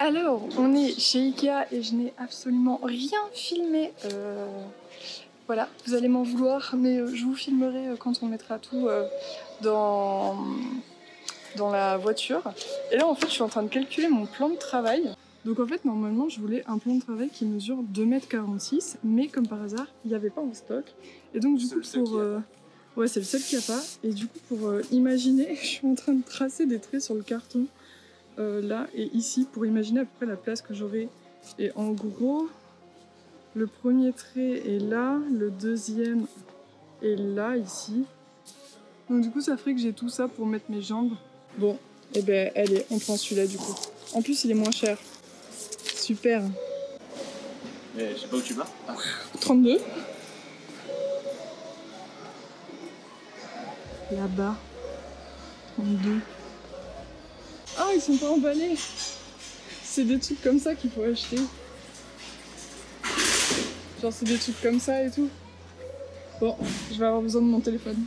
Alors, on est chez Ikea et je n'ai absolument rien filmé. Voilà, vous allez m'en vouloir, mais je vous filmerai quand on mettra tout dans la voiture. Et là, en fait, je suis en train de calculer mon plan de travail. Donc en fait, normalement, je voulais un plan de travail qui mesure 2,46 m, mais comme par hasard, il n'y avait pas en stock. Et donc du coup, pour... ouais, c'est le seul qu'il n'y a pas. Et du coup, pour imaginer, je suis en train de tracer des traits sur le carton. Là et ici pour imaginer à peu près la place que j'aurai. Et en gros, le premier trait est là, le deuxième est là, ici. Donc du coup ça ferait que j'ai tout ça pour mettre mes jambes. Bon, et ben allez, on prend celui-là du coup. En plus il est moins cher. Super. Mais je sais pas où tu vas. Ah. 32. Là-bas. 32. Ah, ils sont pas emballés. C'est des trucs comme ça qu'il faut acheter. Genre c'est des trucs comme ça et tout. Bon, je vais avoir besoin de mon téléphone.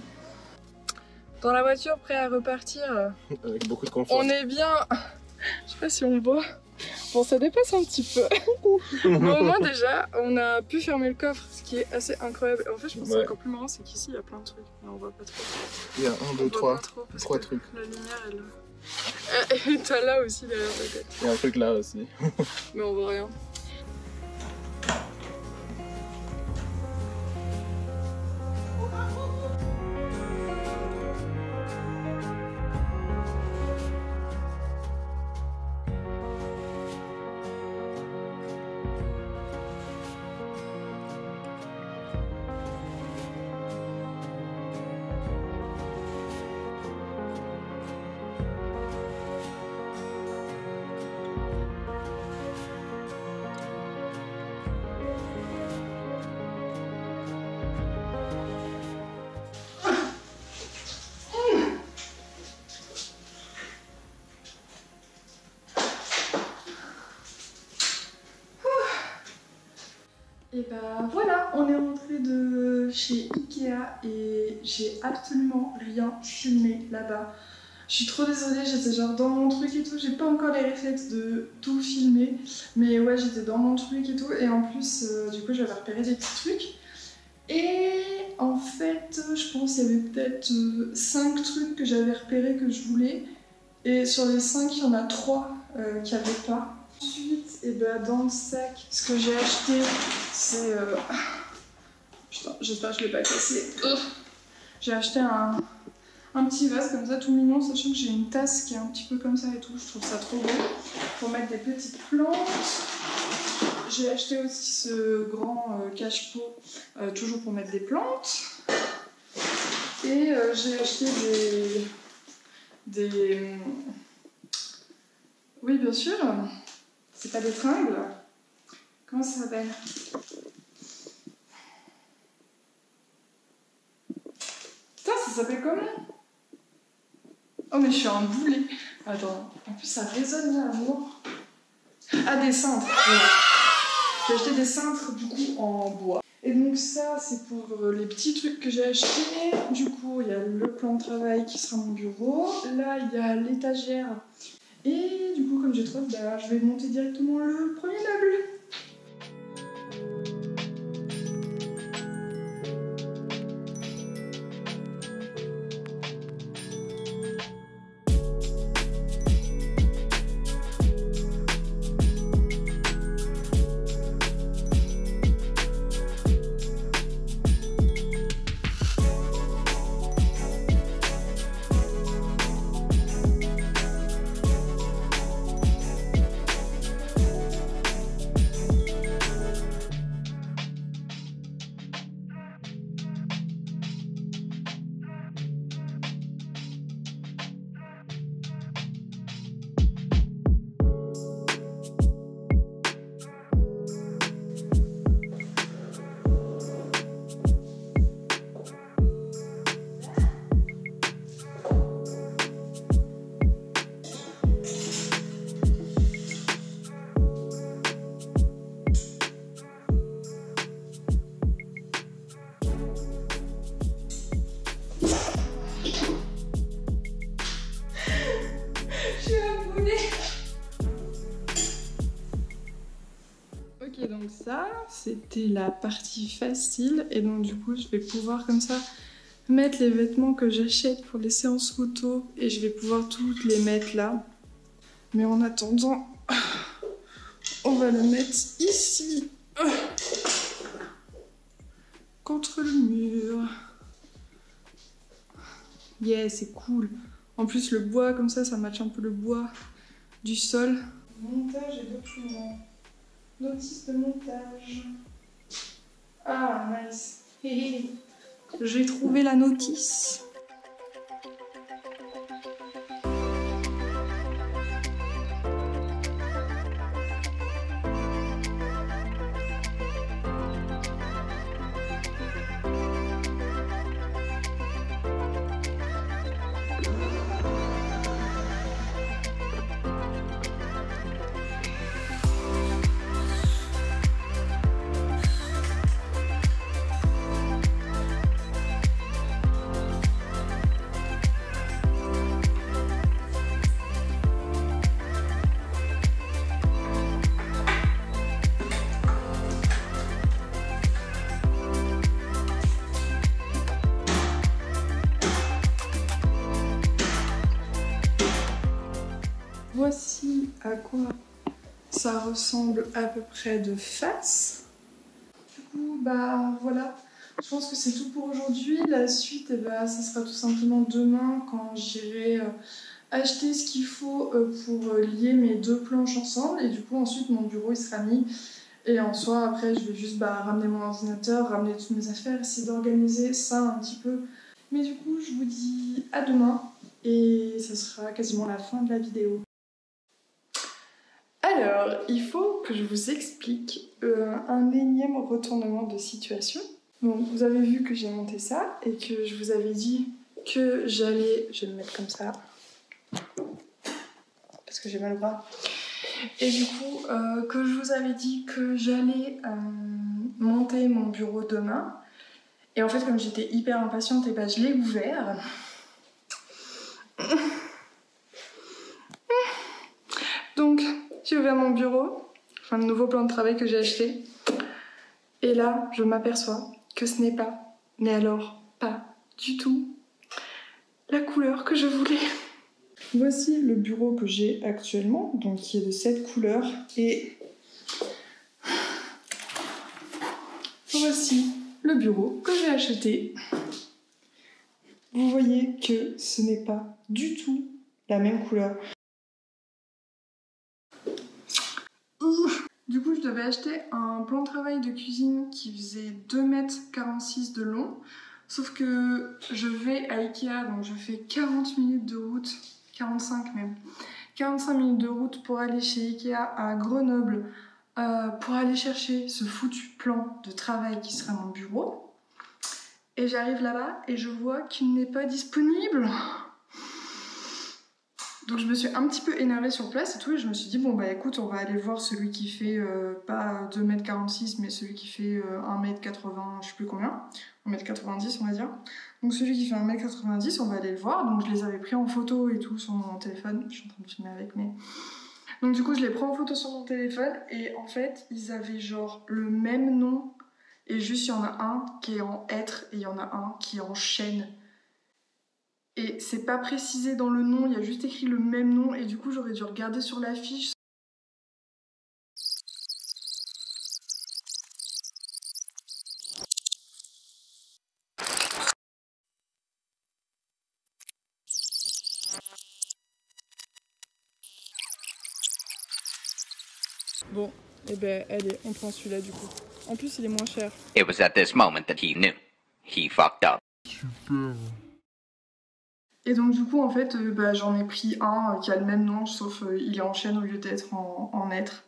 Dans la voiture, prêt à repartir. Avec beaucoup de confort. On est bien. Je sais pas si on le voit. Bon, ça dépasse un petit peu. Mais au moins déjà, on a pu fermer le coffre, ce qui est assez incroyable. En fait, je pense que c'est encore plus marrant, c'est qu'ici il y a plein de trucs. Mais on voit pas trop. Il y a 1, 2, 3 trucs. La lumière, elle... Et t'as là aussi derrière ta tête. Il y a un truc là aussi. Mais on voit rien. Et bah voilà, on est rentré de chez Ikea et j'ai absolument rien filmé là-bas. Je suis trop désolée, j'étais genre dans mon truc et tout, j'ai pas encore les réflexes de tout filmer. Mais ouais, j'étais dans mon truc et tout, et en plus, du coup, j'avais repéré des petits trucs. Et en fait, je pense qu'il y avait peut-être 5 trucs que j'avais repérés que je voulais. Et sur les 5, il y en a 3 qui n'avaient pas. Ensuite, et ben dans le sac, ce que j'ai acheté, c'est... Putain, j'espère que je ne l'ai pas cassé. J'ai acheté un petit vase comme ça, tout mignon, sachant que j'ai une tasse qui est un petit peu comme ça et tout. Je trouve ça trop beau. Pour mettre des petites plantes. J'ai acheté aussi ce grand cache-pot, toujours pour mettre des plantes. Et j'ai acheté des... Oui, bien sûr. C'est pas des tringles. Comment ça s'appelle? Putain, ça s'appelle comment? Oh, mais je suis un boulet. Attends, en plus ça résonne là, l'amour. Ah, des cintres. Voilà. J'ai acheté des cintres du coup en bois. Et donc ça, c'est pour les petits trucs que j'ai achetés. Du coup, il y a le plan de travail qui sera mon bureau. Là, il y a l'étagère. Et du coup, comme j'ai trop, bah, je vais monter directement le premier meuble. Ça, c'était la partie facile et donc du coup je vais pouvoir comme ça mettre les vêtements que j'achète pour les séances photo et je vais pouvoir toutes les mettre là. Mais en attendant, on va le mettre ici, contre le mur. Yeah, c'est cool. En plus le bois comme ça matche un peu le bois du sol. Montage et documents. Notice de montage. Ah, nice. J'ai trouvé la notice. Voici à quoi ça ressemble à peu près de face. Du coup, bah voilà, je pense que c'est tout pour aujourd'hui. La suite, ça sera tout simplement demain quand j'irai acheter ce qu'il faut pour lier mes deux planches ensemble. Et du coup, ensuite, mon bureau il sera mis. Et en soi, après, je vais juste ramener mon ordinateur, ramener toutes mes affaires, essayer d'organiser ça un petit peu. Mais du coup, je vous dis à demain et ça sera quasiment la fin de la vidéo. Alors, il faut que je vous explique un énième retournement de situation. Donc, vous avez vu que j'ai monté ça et que je vous avais dit que j'allais... Je vais me mettre comme ça, parce que j'ai mal au bras. Et du coup, que je vous avais dit que j'allais monter mon bureau demain. Et en fait, comme j'étais hyper impatiente, et je l'ai ouvert. Donc, j'ai ouvert mon bureau, enfin le nouveau plan de travail que j'ai acheté. Et là, je m'aperçois que ce n'est pas, mais alors pas du tout, la couleur que je voulais. Voici le bureau que j'ai actuellement, donc qui est de cette couleur. Et voici le bureau que j'ai acheté. Vous voyez que ce n'est pas du tout la même couleur. Du coup, je devais acheter un plan de travail de cuisine qui faisait 2,46 m de long. Sauf que je vais à Ikea, donc je fais 40 minutes de route, 45 même. 45 minutes de route pour aller chez Ikea à Grenoble pour aller chercher ce foutu plan de travail qui sera mon bureau. Et j'arrive là-bas et je vois qu'il n'est pas disponible. Donc je me suis un petit peu énervée sur place et tout, et je me suis dit bon bah écoute, on va aller voir celui qui fait pas 2,46 m mais celui qui fait 1,80 m, je sais plus combien, 1,90 m on va dire. Donc celui qui fait 1,90 m, on va aller le voir. Donc je les avais pris en photo et tout sur mon téléphone, je suis en train de filmer avec mais... Donc du coup je les prends en photo sur mon téléphone et en fait ils avaient genre le même nom et juste il y en a un qui est en hêtre et il y en a un qui est en chêne. Et c'est pas précisé dans le nom, il y a juste écrit le même nom et du coup j'aurais dû regarder sur l'affiche. Bon, et ben allez, on prend celui-là du coup. En plus il est moins cher. It was at this moment that he knew. He fucked up. Super. Et donc du coup en fait j'en ai pris un qui a le même nom sauf il est en chêne au lieu d'être en hêtre.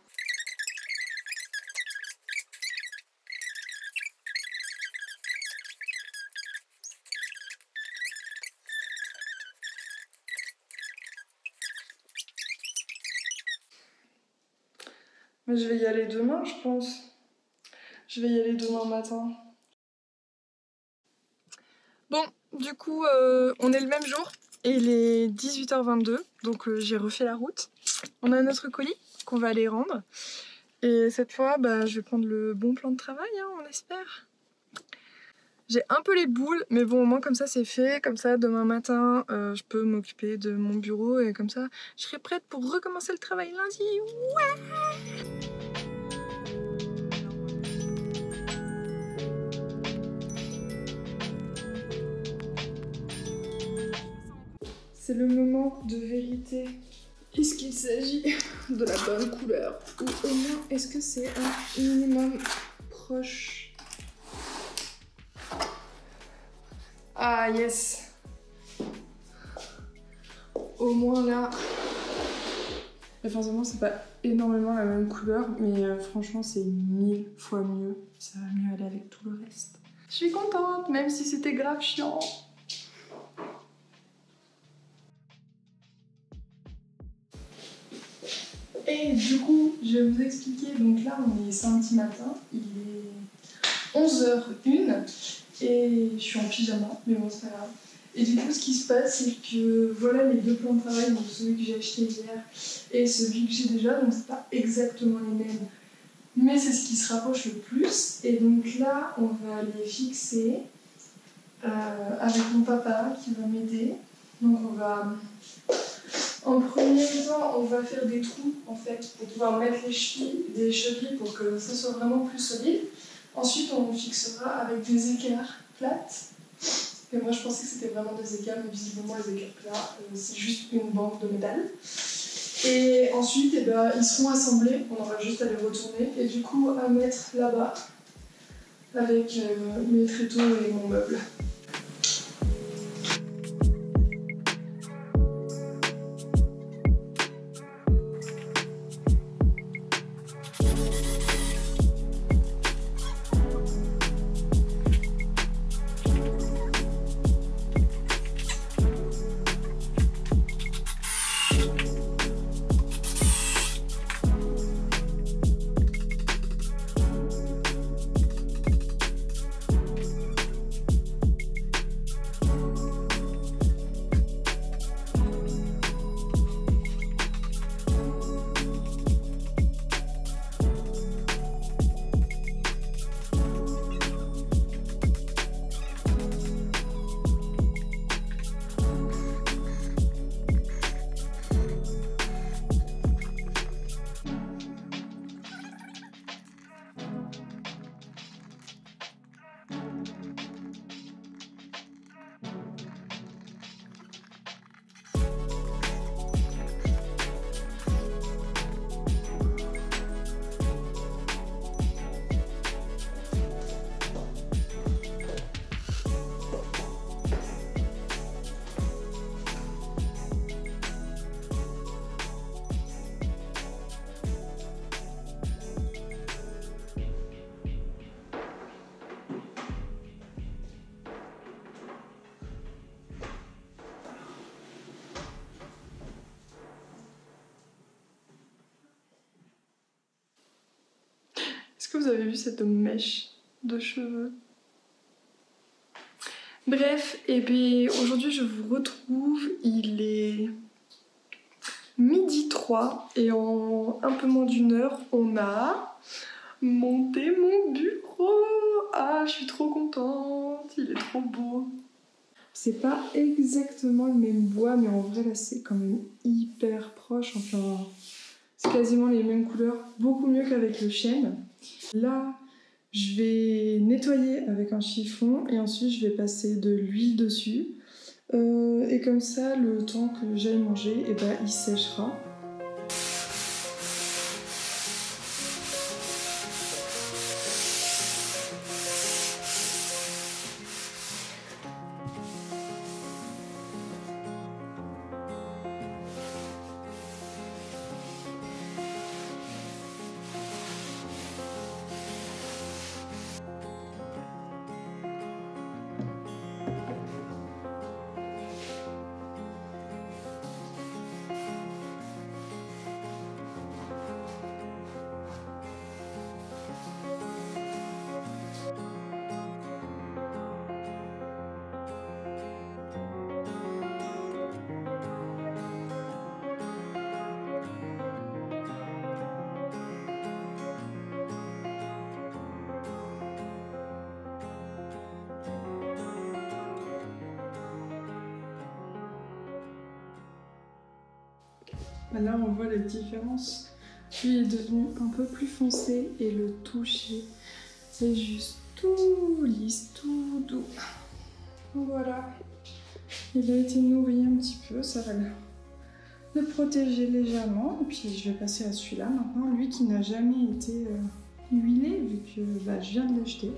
Mais je vais y aller demain je pense. Je vais y aller demain matin. Bon, du coup, on est le même jour et il est 18 h 22, donc j'ai refait la route. On a notre colis qu'on va aller rendre Et cette fois, bah, je vais prendre le bon plan de travail, hein, on espère. J'ai un peu les boules, mais bon, au moins comme ça c'est fait. Comme ça, demain matin, je peux m'occuper de mon bureau et comme ça, je serai prête pour recommencer le travail lundi. Ouais! C'est le moment de vérité. Est-ce qu'il s'agit de la bonne couleur? Ou au moins, est-ce que c'est un minimum proche? Ah yes! Au moins là... Et forcément, c'est pas énormément la même couleur, mais franchement, c'est 1000 fois mieux. Ça va mieux aller avec tout le reste. Je suis contente, même si c'était grave chiant. Et du coup, je vais vous expliquer. Donc là, on est samedi matin, il est 11h01 et je suis en pyjama, mais bon, c'est pas grave. Et du coup, ce qui se passe, c'est que voilà les deux plans de travail, donc celui que j'ai acheté hier et celui que j'ai déjà, donc c'est pas exactement les mêmes, mais c'est ce qui se rapproche le plus. Et donc là, on va les fixer avec mon papa qui va m'aider. Donc on va, en premier temps, on va faire des trous en fait pour pouvoir mettre les chevilles, des chevilles pour que ça soit vraiment plus solide. Ensuite, on fixera avec des équerres plates. Et moi, je pensais que c'était vraiment des équerres, mais visiblement, les équerres plats, c'est juste une banque de métal. Et ensuite, eh ben, ils seront assemblés, on aura juste à les retourner. Et du coup, à mettre là-bas, avec mes tréteaux et mon meuble. Est-ce que vous avez vu cette mèche de cheveux? Bref, et puis aujourd'hui je vous retrouve, il est midi 3 et en un peu moins d'une heure, on a monté mon bureau. Ah, je suis trop contente, il est trop beau. C'est pas exactement le même bois, mais en vrai là c'est quand même hyper proche, enfin c'est quasiment les mêmes couleurs, beaucoup mieux qu'avec le chêne. Là, je vais nettoyer avec un chiffon et ensuite je vais passer de l'huile dessus. Et comme ça, le temps que j'aille manger, eh ben, il séchera. Là on voit la différence. Lui est devenu un peu plus foncé et le toucher c'est juste tout lisse, tout doux. Voilà. Il a été nourri un petit peu, ça va le protéger légèrement. Et puis je vais passer à celui-là maintenant, lui qui n'a jamais été huilé vu que je viens de l'acheter.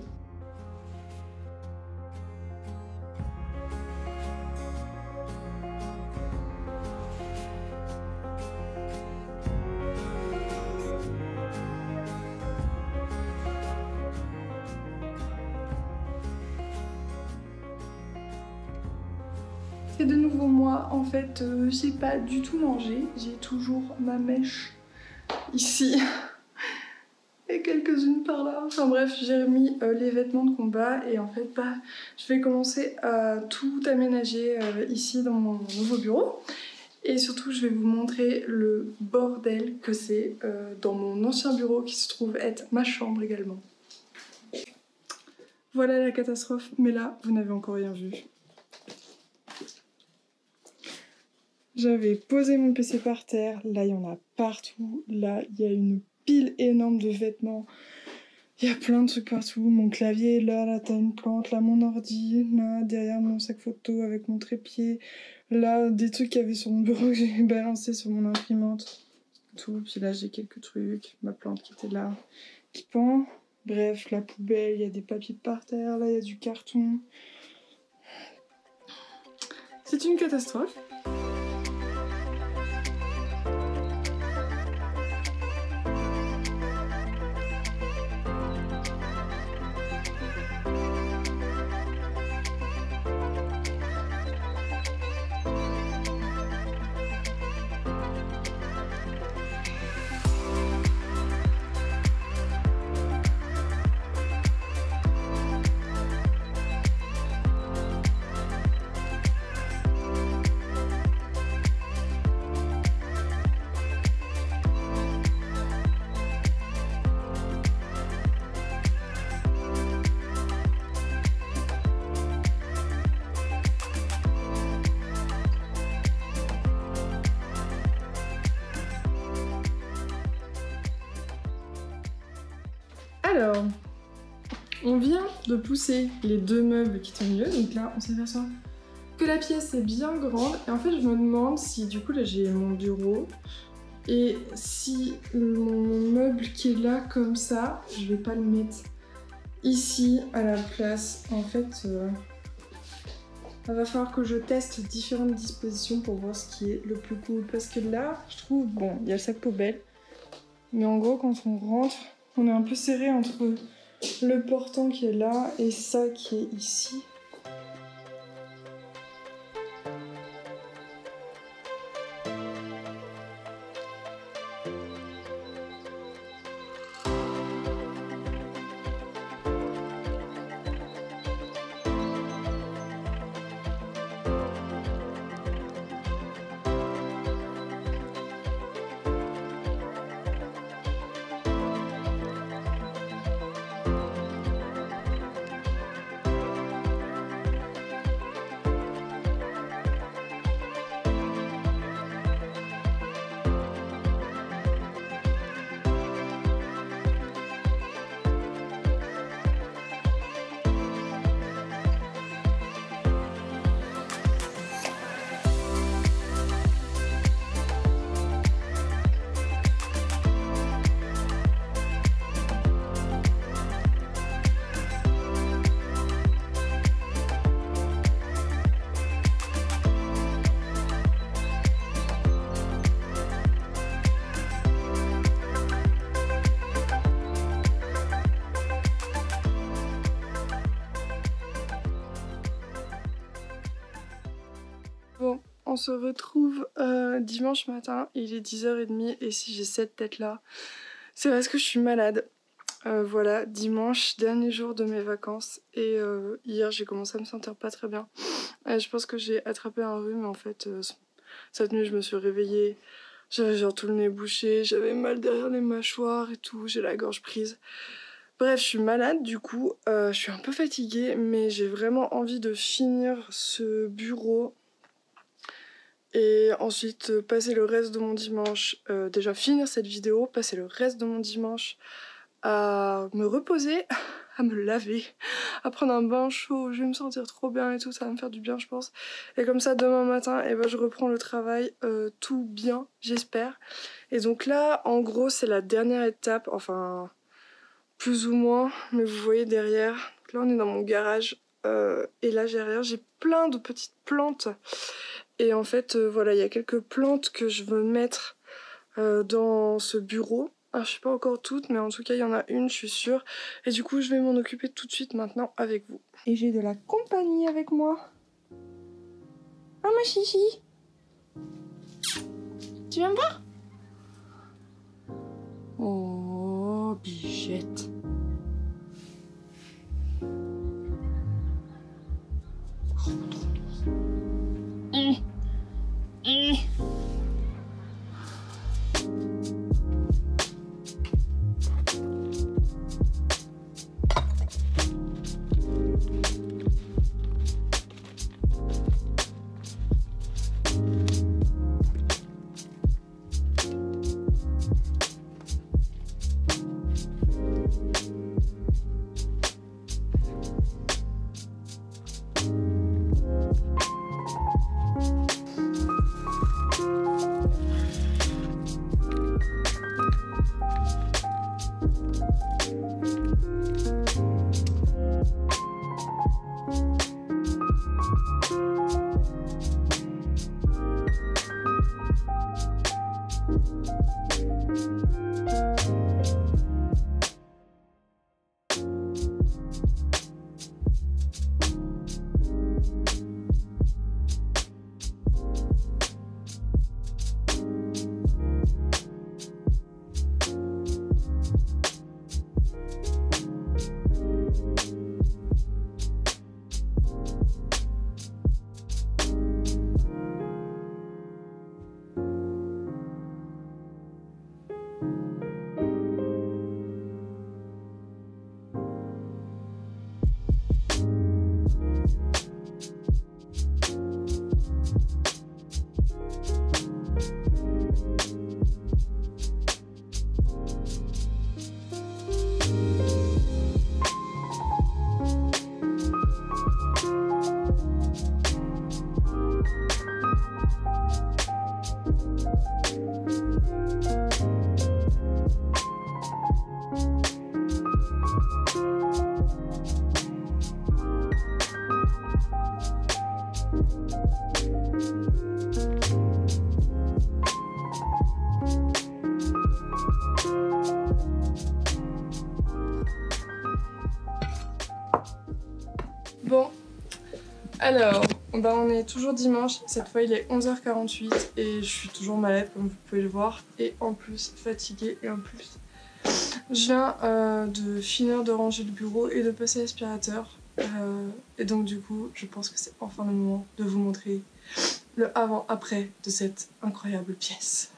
C'est de nouveau moi, en fait, j'ai pas du tout mangé, j'ai toujours ma mèche ici et quelques-unes par là. Enfin bref, j'ai remis les vêtements de combat et en fait, je vais commencer à tout aménager ici dans mon nouveau bureau. Et surtout, je vais vous montrer le bordel que c'est dans mon ancien bureau qui se trouve être ma chambre également. Voilà la catastrophe, mais là, vous n'avez encore rien vu. J'avais posé mon PC par terre, là il y en a partout, là il y a une pile énorme de vêtements, il y a plein de trucs partout, mon clavier est là t'as une plante, là mon ordi, là derrière mon sac photo avec mon trépied, là des trucs qu'il y avait sur mon bureau que j'ai balancé sur mon imprimante, tout, puis là j'ai quelques trucs, ma plante qui était là, qui pend, bref la poubelle, il y a des papiers par terre, là il y a du carton, c'est une catastrophe. Alors, on vient de pousser les deux meubles qui étaient au milieu, donc là on s'aperçoit que la pièce est bien grande et en fait je me demande si du coup là j'ai mon bureau et si mon meuble qui est là comme ça, je vais pas le mettre ici à la place. En fait, il va falloir que je teste différentes dispositions pour voir ce qui est le plus cool parce que là je trouve, bon il y a le sac poubelle, mais en gros quand on rentre, on est un peu serré entre le portant qui est là et ça qui est ici. Bon, on se retrouve dimanche matin, il est 10h30 et si j'ai cette tête là, c'est parce que je suis malade. Voilà, dimanche, dernier jour de mes vacances et hier j'ai commencé à me sentir pas très bien. Je pense que j'ai attrapé un rhume en fait. Cette nuit je me suis réveillée, j'avais genre tout le nez bouché, j'avais mal derrière les mâchoires et tout, j'ai la gorge prise. Bref, je suis malade du coup, je suis un peu fatiguée mais j'ai vraiment envie de finir ce bureau. Et ensuite passer le reste de mon dimanche, déjà finir cette vidéo, passer le reste de mon dimanche à me reposer, à me laver, à prendre un bain chaud, je vais me sentir trop bien et tout, ça va me faire du bien je pense. Et comme ça demain matin, eh ben, je reprends le travail tout bien, j'espère. Et donc là, en gros, c'est la dernière étape, enfin plus ou moins, mais vous voyez derrière, là on est dans mon garage et là derrière j'ai plein de petites plantes. Et en fait, voilà, il y a quelques plantes que je veux mettre dans ce bureau. Alors, je sais pas encore toutes, mais en tout cas, il y en a une, je suis sûre. Et du coup, je vais m'en occuper tout de suite maintenant avec vous. Et j'ai de la compagnie avec moi. Ah, ma chichi. Tu viens me voir? Oh, bichette. Oh, trop mignon. Bon, alors, on est toujours dimanche, cette fois il est 11h48 et je suis toujours malade comme vous pouvez le voir et en plus fatiguée et en plus je viens de finir de ranger le bureau et de passer l'aspirateur et donc du coup je pense que c'est enfin le moment de vous montrer le avant-après de cette incroyable pièce.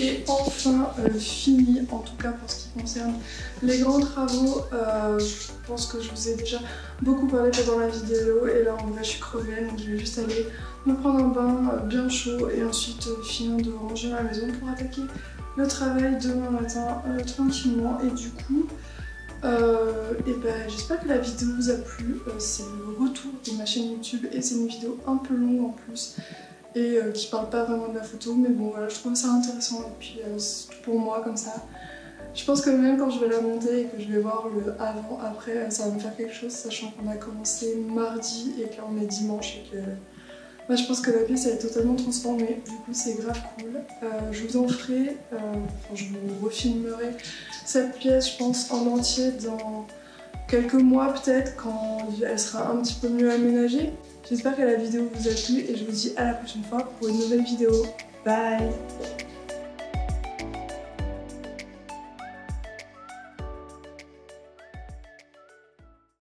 Est enfin fini, en tout cas pour ce qui concerne les grands travaux. Je pense que je vous ai déjà beaucoup parlé pendant la vidéo et là en vrai je suis crevée, donc je vais juste aller me prendre un bain bien chaud et ensuite finir de ranger ma maison pour attaquer le travail demain matin tranquillement. Et du coup j'espère que la vidéo vous a plu. C'est le retour de ma chaîne YouTube et c'est une vidéo un peu longue en plus et qui parle pas vraiment de la photo, mais bon voilà, je trouve ça intéressant et puis pour moi comme ça je pense que même quand je vais la monter et que je vais voir le avant après ça va me faire quelque chose, sachant qu'on a commencé mardi et que là on est dimanche et que Moi je pense que la pièce elle est totalement transformée, du coup c'est grave cool. Je vous en ferai, je vous refilmerai cette pièce je pense en entier dans quelques mois peut-être quand elle sera un petit peu mieux aménagée. J'espère que la vidéo vous a plu et je vous dis à la prochaine fois pour une nouvelle vidéo. Bye!